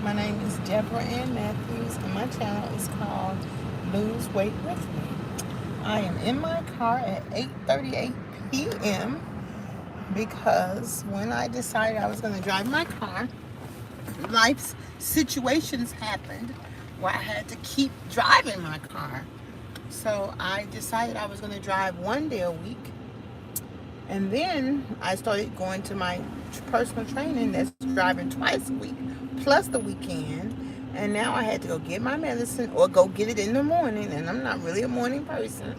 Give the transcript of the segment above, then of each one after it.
My name is DebraAnnMatthews, and my channel is called Lose Weight With Me. I am in my car at 8:38 p.m. because when I decided I was going to drive my car, life's situations happened where I had to keep driving my car. So I decided I was going to drive one day a week. And then I started going to my personal training that's driving twice a week, plus the weekend. And now I had to go get my medicine or go get it in the morning. And I'm not really a morning person.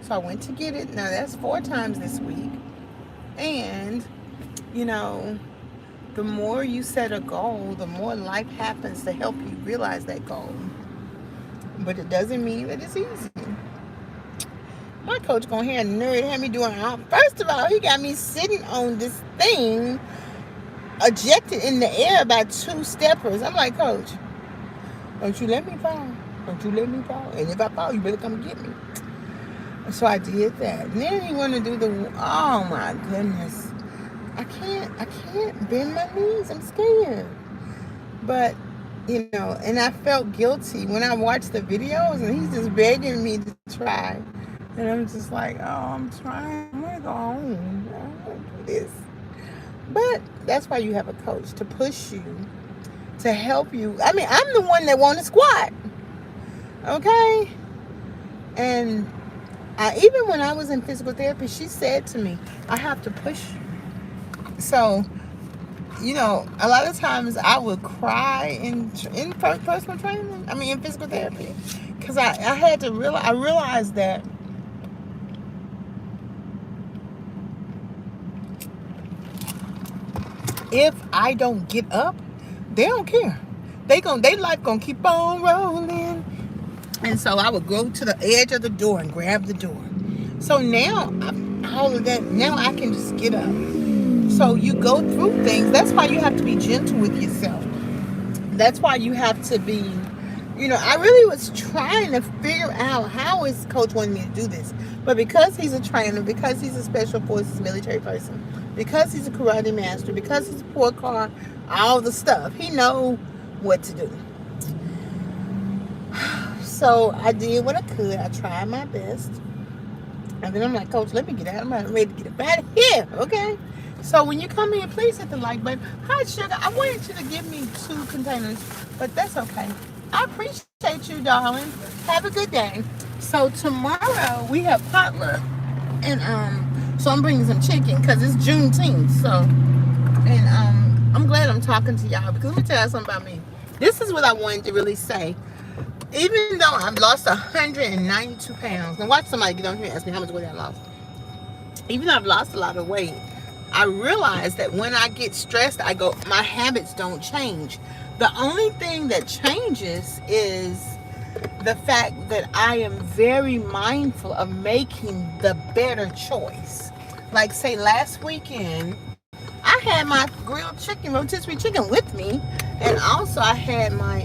So I went to get it. Now that's 4 times this week. And, you know, the more you set a goal, the more life happens to help you realize that goal. But it doesn't mean that it's easy. My coach gonna have nerd had me doing all. First of all, he got me sitting on this thing, ejected in the air by 2 steppers. I'm like, Coach, don't you let me fall. Don't you let me fall. And if I fall, you better come get me. So I did that. And then he wanted to do the, oh my goodness. I can't bend my knees. I'm scared. But, you know, and I felt guilty when I watched the videos and he's just begging me to try. And I'm just like, oh, I'm trying. I'm going to go home. I don't want to do this. But that's why you have a coach, to push you, to help you. I mean, I'm the one that want to squat. Okay? And even when I was in physical therapy, she said to me, I have to push you. So, you know, a lot of times I would cry in personal training. I mean, in physical therapy. Because I had to realize, I realized that if I don't get up, they don't care. They life gonna keep on rolling. And so I would go to the edge of the door and grab the door. So now, all of that, now I can just get up. So you go through things. That's why you have to be gentle with yourself. That's why you have to be, you know, I really was trying to figure out how is Coach wanting me to do this. But because he's a trainer, because he's a special forces military person, because he's a karate master, because he's a poor car, all the stuff, he know what to do. So I did what I could. I tried my best. And then I'm like, Coach, let me get out. I'm ready to get up out of here, okay? So when you come in, please hit the like button. Hi, Sugar. I wanted you to give me 2 containers, but that's okay. I appreciate you, darling. Have a good day. So tomorrow we have potluck. And so I'm bringing some chicken because it's Juneteenth. So, and I'm glad I'm talking to y'all because let me tell you something about me. This is what I wanted to really say. Even though I've lost 192 pounds. Now watch somebody get on here and ask me how much weight I lost. Even though I've lost a lot of weight, I realize that when I get stressed, my habits don't change. The only thing that changes is the fact that I am very mindful of making the better choice. Like say last weekend, I had my grilled chicken, rotisserie chicken with me, and also I had my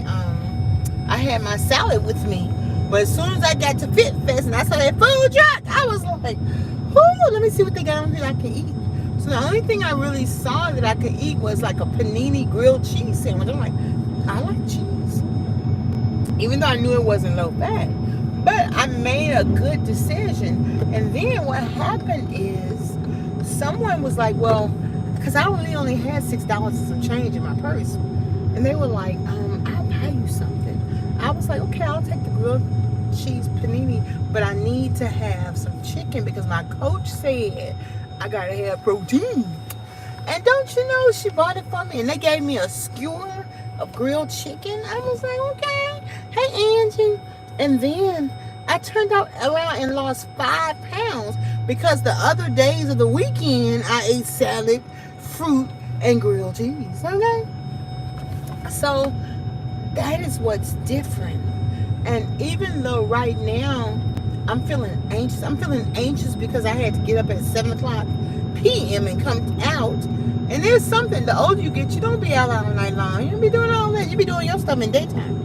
salad with me. But as soon as I got to Fit Fest and I saw that food truck, I was like, whoo, let me see what they got on here I can eat. So the only thing I really saw that I could eat was like a panini grilled cheese sandwich. I'm like, I like cheese. Even though I knew it wasn't low fat. But I made a good decision. And then what happened is someone was like, well, because I only had $6 and some change in my purse. And they were like, I'll buy you something. I was like, okay, I'll take the grilled cheese panini, but I need to have some chicken because my coach said I gotta have protein. And don't you know, she bought it for me and they gave me a skewer of grilled chicken. I was like, okay, hey Angie. And then I turned out around and lost 5 pounds because the other days of the weekend I ate salad, fruit, and grilled cheese. Okay? So that is what's different. And even though right now I'm feeling anxious because I had to get up at 7 o'clock p.m. and come out. And there's something, the older you get, you don't be out all night long. You don't be doing all that. You be doing your stuff in daytime.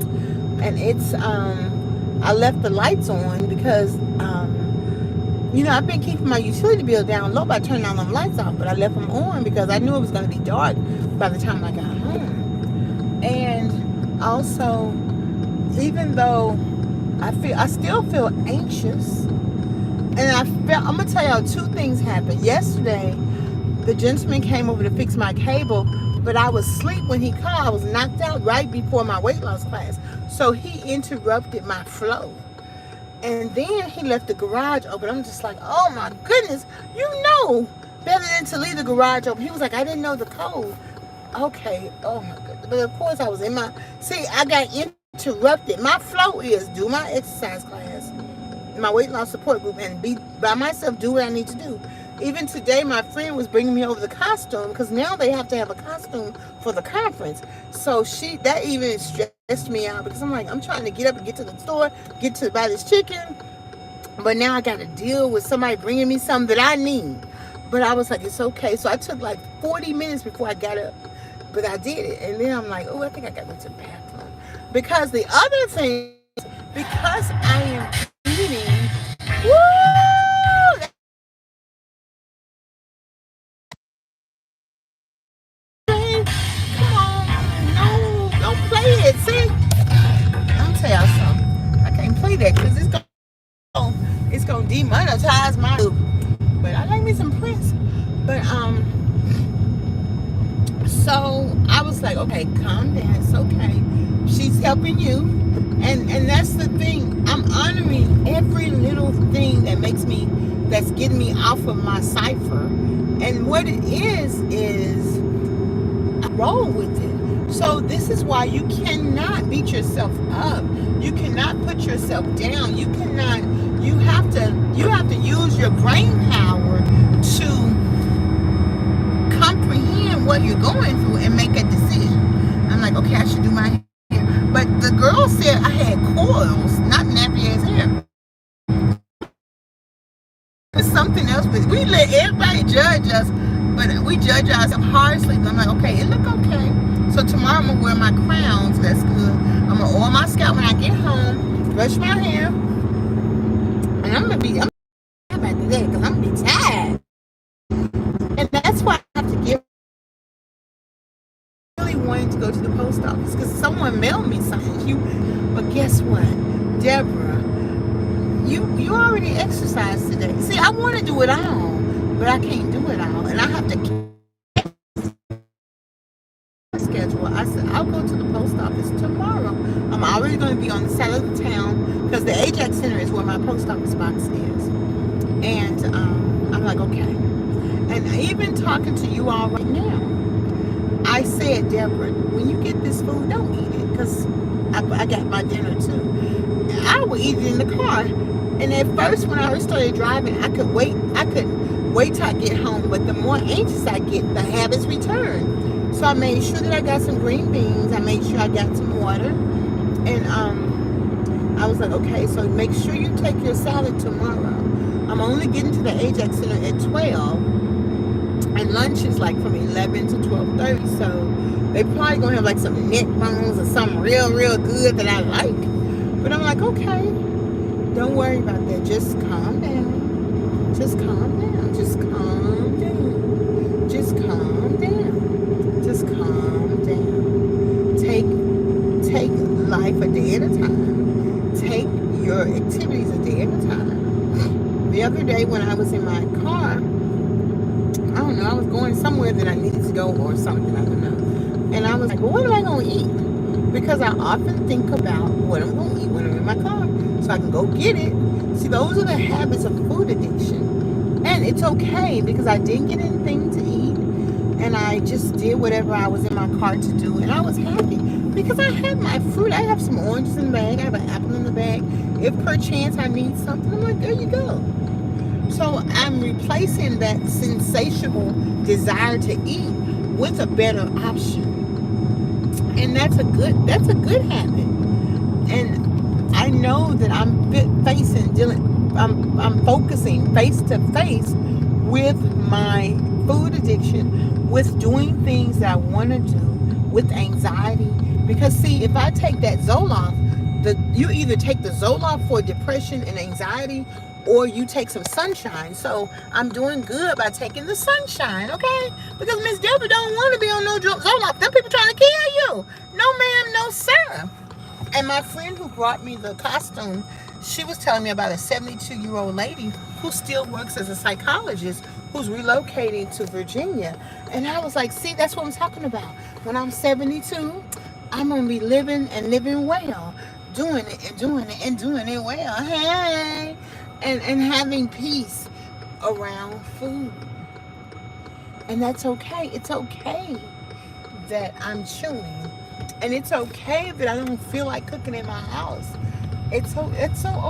And it's, I left the lights on because, you know, I've been keeping my utility bill down low by turning all them lights off. But I left them on because I knew it was going to be dark by the time I got home. And also, even though I still feel anxious, and I'm gonna tell y'all 2 things happened. Yesterday, the gentleman came over to fix my cable, but I was asleep when he called. I was knocked out right before my weight loss class, so he interrupted my flow. And then he left the garage open. I'm just like, oh my goodness, you know better than to leave the garage open. He was like, I didn't know the code. Okay, oh my goodness. But of course I was in my, I got interrupted. My flow is do my exercise class, my weight loss support group, and be by myself, do what I need to do. Even today, my friend was bringing me over the costume, because now they have to have a costume for the conference. So that even stressed me out, because I'm like, I'm trying to get up and get to the store, get to buy this chicken, but now I got to deal with somebody bringing me something that I need. But I was like, it's okay. So I took like 40 minutes before I got up, but I did it. And then I'm like, oh, I think I got to go to the bathroom. Because the other thing, because I am eating, woo! Come on, no, don't play it. See, I'm tell y'all something. I can't play that because it's gonna demonetize my. But I like me some Prince. But so I was like, okay, calm down. It's okay. She's helping you, and that's the thing. I'm honoring every little thing that's getting me off of my cipher. And what it is I roll with it. So this is why you cannot beat yourself up. You cannot put yourself down. You have to use your brain power to comprehend what you're going through and make a decision. I'm like, okay, I should do my hair. But the girl said I had coils, not nappy ass hair. It's something else. We let everybody judge us, but we judge ourselves harshly. I'm like, okay, it look okay. So tomorrow I'm gonna wear my crowns. That's good. I'm gonna oil my scalp when I get home, brush my hair, and I'm about to do that because I'm gonna be tired. And that's why I have to give. I really wanted to go to the post office because someone mailed me something. But guess what, Deborah? You already exercised today. See, I want to do it all, but I can't do it all, and I have to schedule. I said I'll go to the post office tomorrow. I'm already going to be on the side of the town because the Ajax Center is where my post office box is, and I'm like, okay. And even talking to you all right now, I said, Deborah, when you get this food, don't eat it because I got my dinner too. I would eat it in the car. And at first, when I first started driving, I couldn't wait till I get home. But the more anxious I get, the habits return. So I made sure that I got some green beans. I made sure I got some water. And I was like, okay, so make sure you take your salad tomorrow. I'm only getting to the Ajax Center at 12. And lunch is like from 11 to 12:30. So they probably going to have like some neck bones or something real, real good that I like. But I'm like, okay. Don't worry about that. Just calm down. Just calm down. Just calm down. Just calm down. Just calm down. Take life a day at a time. Take your activities a day at a time. The other day when I was in my car, I don't know, I was going somewhere that I needed to go or something, I don't know. And I was like, well, what am I going to eat? Because I often think about what I'm going to eat when I'm in my car. So I can go get it. See, those are the habits of food addiction. And it's okay because I didn't get anything to eat. And I just did whatever I was in my car to do. And I was happy because I had my fruit. I have some oranges in the bag. I have an apple in the bag. If perchance I need something, I'm like, there you go. So I'm replacing that insatiable desire to eat with a better option. And that's a good habit. And I know that I'm focusing face to face with my food addiction, with doing things that I want to do, with anxiety. Because see, if I take that Zoloft, you either take the Zoloft for depression and anxiety, or you take some sunshine. So I'm doing good by taking the sunshine, okay? Because Miss Deborah don't want to be on no Zoloft. Them people trying to kill you. No, ma'am, no, sir. Yeah. And my friend who brought me the costume, she was telling me about a 72-year-old lady who still works as a psychologist who's relocating to Virginia. And I was like, see, that's what I'm talking about. When I'm 72, I'm going to be living and living well. Doing it and doing it and doing it well. Hey! And having peace around food. And that's okay. It's okay that I'm chewing. And it's okay that I don't feel like cooking in my house. It's so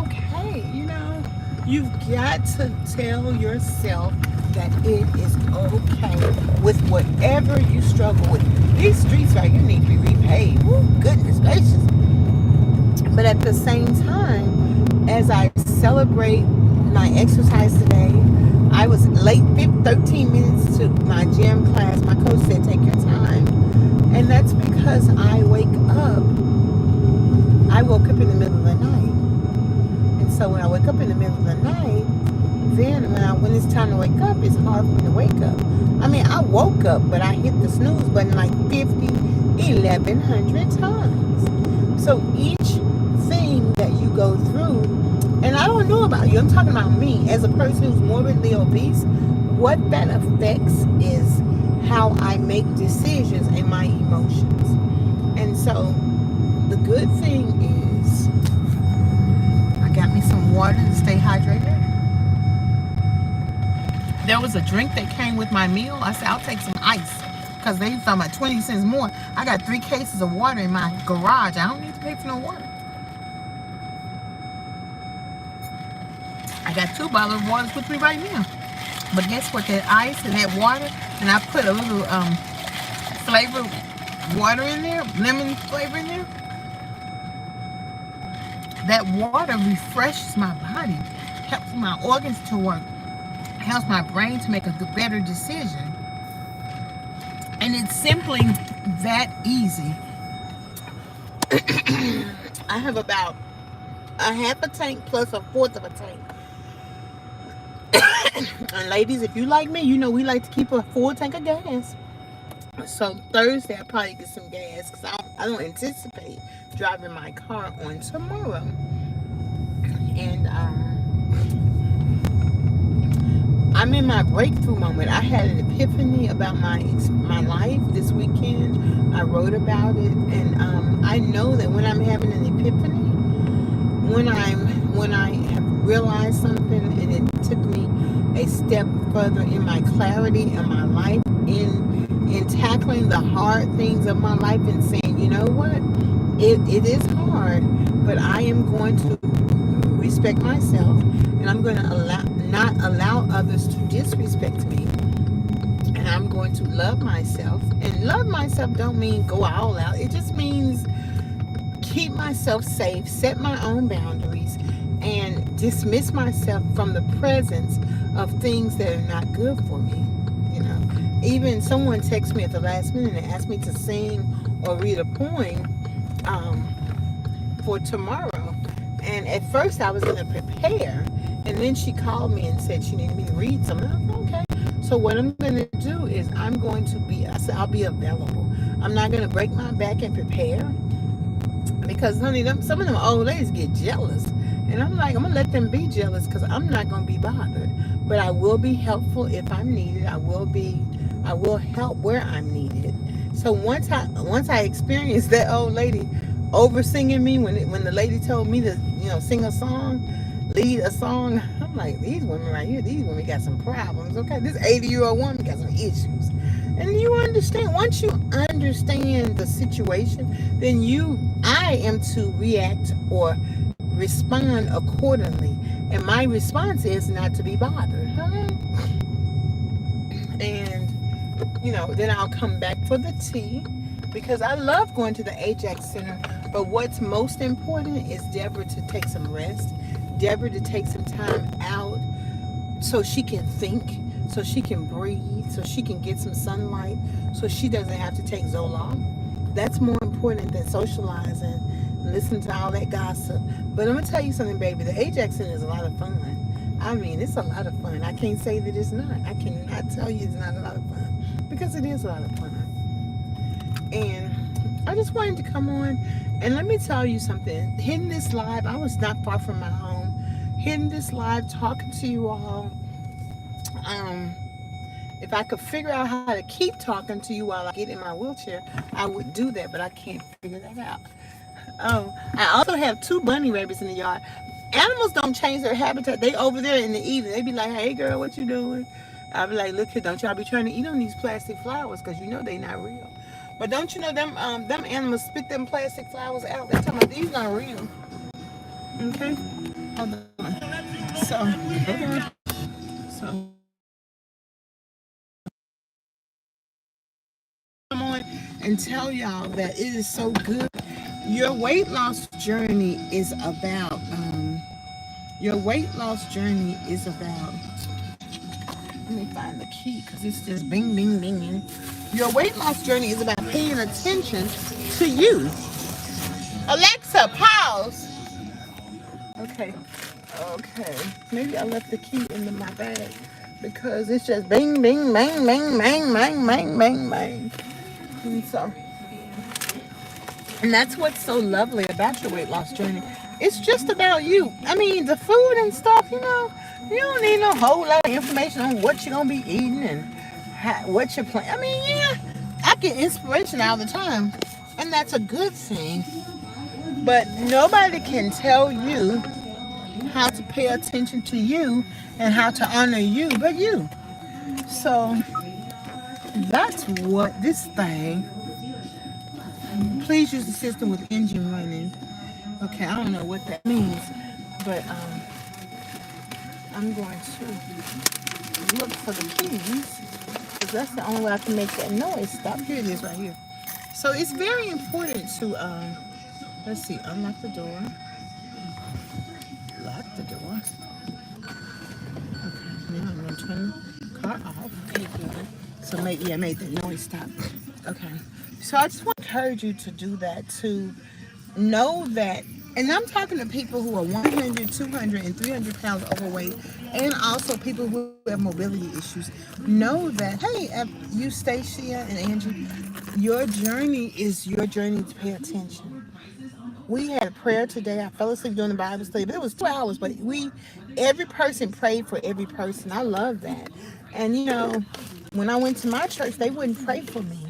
okay, you know. You've got to tell yourself that it is okay with whatever you struggle with. These streets right here need to be repaid. Woo, goodness gracious. But at the same time, as I celebrate my exercise today, I was late 13 minutes to my gym class. My coach said, take your time. And that's because I woke up in the middle of the night. And so when I wake up in the middle of the night, then when it's time to wake up, it's hard for me to wake up. I mean, I woke up, but I hit the snooze button like 1,100 times. So each thing that you go through, and I don't know about you, I'm talking about me as a person who's morbidly obese, what that affects is how I make decisions and my emotions. And so the good thing is I got me some water to stay hydrated. There was a drink that came with my meal. I said, I'll take some ice because they talking about 20 cents more. I got 3 cases of water in my garage. I don't need to pay for no water. I got 2 bottles of water with me right now. But guess what? That ice and that water, and I put a little flavored water in there, lemon flavor in there. That water refreshes my body, helps my organs to work, helps my brain to make a better decision. And it's simply that easy. I have about a half a tank plus a fourth of a tank. And ladies, if you like me, you know we like to keep a full tank of gas. So Thursday I'll probably get some gas because I don't anticipate driving my car on tomorrow. And I'm in my breakthrough moment. I had an epiphany about my life this weekend. I wrote about it, and I know that when I'm having an epiphany, when I have realized something and it took me a step further in my clarity in my life, in tackling the hard things of my life and saying, you know what, it is hard, but I am going to respect myself, and I'm going to not allow others to disrespect me, and I'm going to love myself. And love myself don't mean go all out. It just means keep myself safe, set my own boundaries, and dismiss myself from the presence of things that are not good for me. You know, even someone texted me at the last minute and asked me to sing or read a poem for tomorrow. And at first I was going to prepare, and then she called me and said she needed me to read something. I was okay. So what I'm going to do is I said I'll be available. I'm not going to break my back and prepare, because honey, some of them old ladies get jealous. And I'm like, I'm going to let them be jealous because I'm not going to be bothered. But I will be helpful if I'm needed. I will help where I'm needed. So once I experienced that old lady over singing me when the lady told me to, sing a song, lead a song, I'm like, these women right here, these women got some problems. Okay, this 80-year-old woman got some issues. And you understand, once you understand the situation, then I am to react or respond accordingly. And my response is not to be bothered. Huh? And, then I'll come back for the tea, because I love going to the Ajax Center. But what's most important is Deborah to take some rest, Deborah to take some time out so she can think, so she can breathe, so she can get some sunlight, so she doesn't have to take Zoloft. That's more important than socializing, listen to all that gossip. But I'm going to tell you something, baby. The Ajax Center is a lot of fun. I mean, it's a lot of fun. I can't say that it's not. I cannot tell you it's not a lot of fun, because it is a lot of fun. And I just wanted to come on And let me tell you something. Hitting this live, I was not far from my home. Hitting this live, talking to you all. Um, if I could figure out how to keep talking to you while I get in my wheelchair, I would do that, but I can't figure that out. I also have 2 bunny rabbits in the yard. Animals don't change their habitat. They over there in the evening. They be like, "Hey girl, what you doing?" I be like, "Look here, don't y'all be trying to eat on these plastic flowers, cause you know they not real." But don't you know them animals spit them plastic flowers out? They talking about these not real. Okay, hold on. So, hold on. So, come on and tell y'all that it is so good. Your weight loss journey is about. Your weight loss journey is about. Let me find the key because it's just bing, bing, bing. Your weight loss journey is about paying attention to you. Alexa, pause. Okay. Okay. Maybe I left the key in my bag because it's just bing, bing, bang, bang, bang, bang, bang, bang, bang. And that's what's so lovely about your weight loss journey. It's just about you. I mean, the food and stuff, you don't need no whole lot of information on what you're going to be eating and what you're planning. I mean, yeah, I get inspiration all the time, and that's a good thing. But nobody can tell you how to pay attention to you and how to honor you but you. So that's what this thing. Please use the system with engine running. Okay, I don't know what that means, but I'm going to look for the keys because that's the only way I can make that noise stop. Here it is right here. So it's very important to, let's see, unlock the door. Lock the door. Okay, now I'm going to turn the car off. Okay, good. So made that noise stop. Okay. So I just want to encourage you to do that, to know that, and I'm talking to people who are 100, 200, and 300 pounds overweight, and also people who have mobility issues. Know that, hey, you, Stacia and Angie, your journey is your journey to pay attention. We had a prayer today. I fell asleep during the Bible study, but it was 2 hours. But every person prayed for every person. I love that. And when I went to my church, they wouldn't pray for me.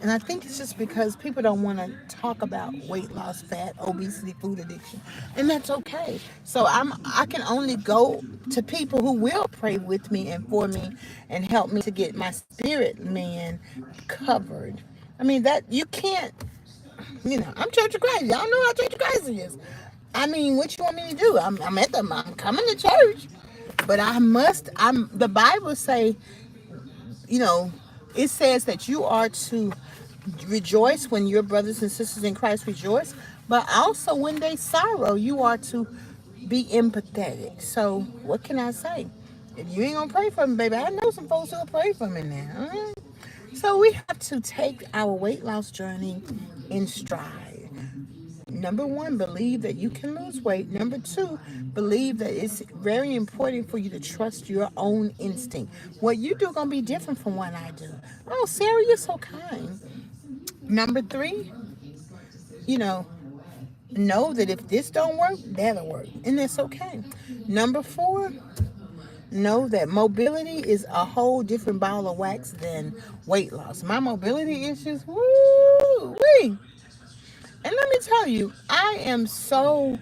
And I think it's just because people don't want to talk about weight loss, fat, obesity, food addiction. And that's okay. So I can only go to people who will pray with me and for me and help me to get my spirit man covered. I mean, that you can't, I'm Church of Christ. Y'all know how Church of Christ is. I mean, what you want me to do? I'm coming to church. But the Bible say, it says that you are to rejoice when your brothers and sisters in Christ rejoice, but also when they sorrow, you are to be empathetic. So what can I say? If you ain't gonna pray for me, baby, I know some folks who'll pray for me now. Right? So we have to take our weight loss journey in stride. Number 1, believe that you can lose weight. Number 2, believe that it's very important for you to trust your own instinct. What you do gonna be different from what I do. Oh, Sarah, you're so kind. Number 3, know that if this don't work, that'll work, and that's okay. Number 4, know that mobility is a whole different ball of wax than weight loss. My mobility issues, woo-wee. And let me tell you, I am so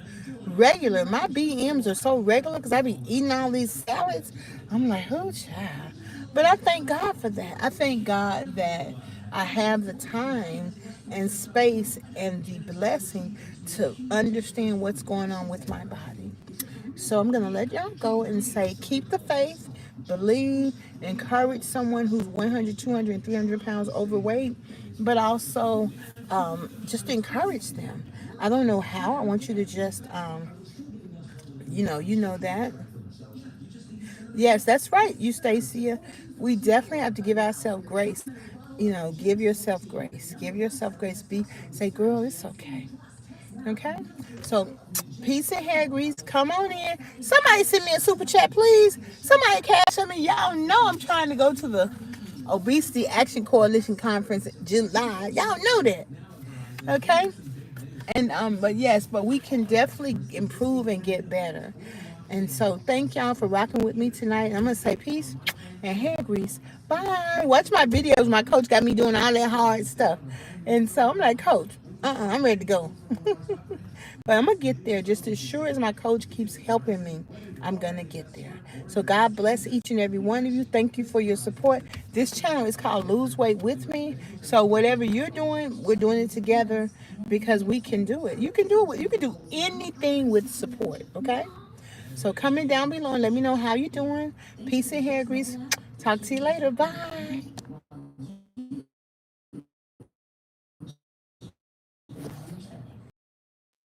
regular. My BMs are so regular because I be eating all these salads. I'm like, oh, child. But I thank God for that. I thank God that I have the time and space and the blessing to understand what's going on with my body. So I'm going to let y'all go and say, keep the faith, believe, encourage someone who's 100, 200, and 300 pounds overweight, but also just encourage them. I don't know how. I want you to just, you know that. Yes, that's right, you, Stacia. We definitely have to give ourselves grace. Give yourself grace. Give yourself grace. Say, girl, it's okay. Okay? So, peace and hair grease. Come on in. Somebody send me a super chat, please. Somebody cash on me. Y'all know I'm trying to go to the Obesity Action Coalition Conference in July. Y'all know that. Okay? And but we can definitely improve and get better. And so thank y'all for rocking with me tonight. I'm gonna say peace and hair grease. Bye. Watch my videos. My coach got me doing all that hard stuff. And so I'm like, Coach, I'm ready to go. But I'm gonna get there just as sure as my coach keeps helping me. I'm gonna get there. So God bless each and every one of you. Thank you for your support. This channel is called Lose Weight With Me. So whatever you're doing, we're doing it together because we can do it. You can do it. You can do anything with support, okay? So comment down below and let me know how you're doing. Peace and hair grease. Talk to you later. Bye.